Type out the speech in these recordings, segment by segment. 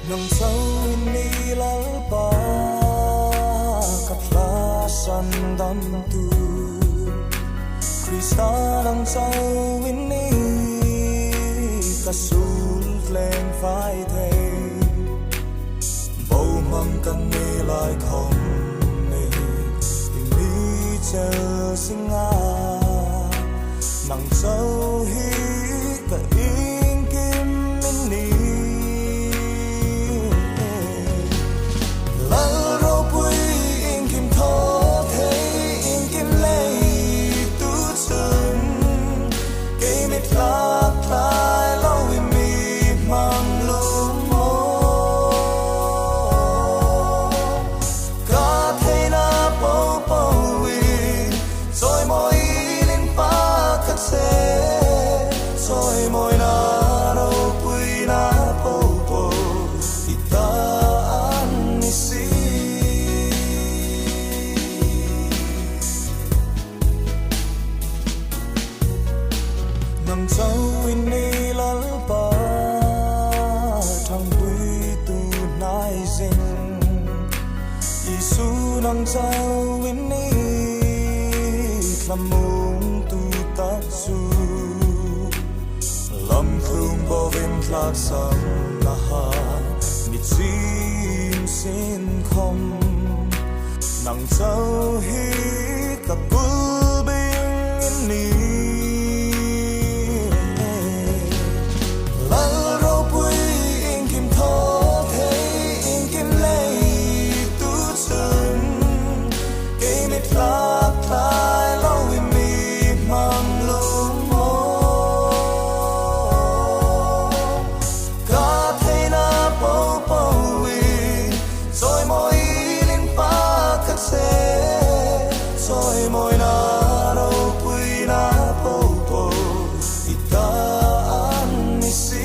nang sau ni lalpa kapla san dam tu Krista nang sau ni kasul leng phai the bầu mang kan ne lai khom ne mi chel singa nang sau hi ka in kim ni lal ro pui in kim tho the in kim lei tu chun ke mit lak lai lo wi mi mang lum mo ka the na po po wi soi moi nin pa ka se soi moi na ro pui na po po ita ani si nang sau ni lalpa thang pui tu nai zing Isu nang sau ni lamung tu tak su lam khung bo vin tlak sam na ha mi chim sin khom nang sau hi ka pul bing ni lal ro pui in kim tho the in kim lei tu chun ke mit lak lai lo wi mi mang lum mo ka the na po po wi soi moi nin pa ka se soi moi na ro pui na po po ita ani si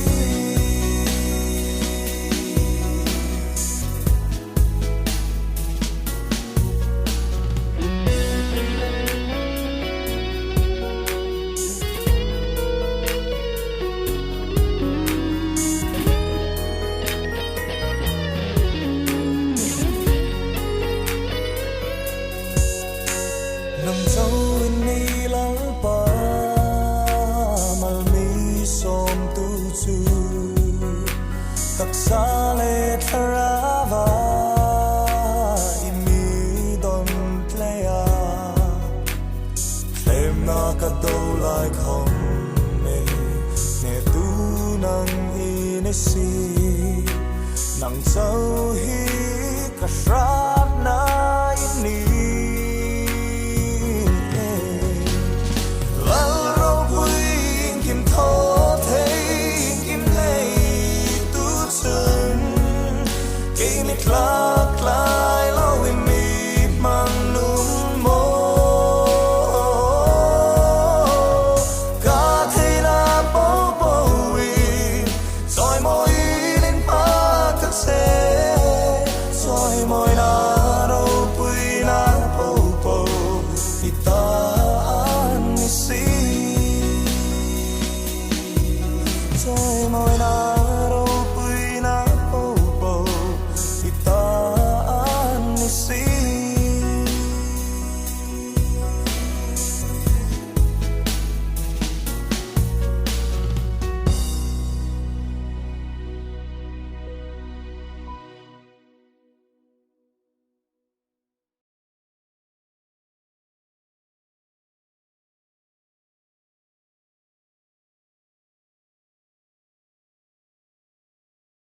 nang sau ni lalpa mal mi som tu chu tak sa le tharava imi don playa lem na ka do lai khom me ne tu nang in si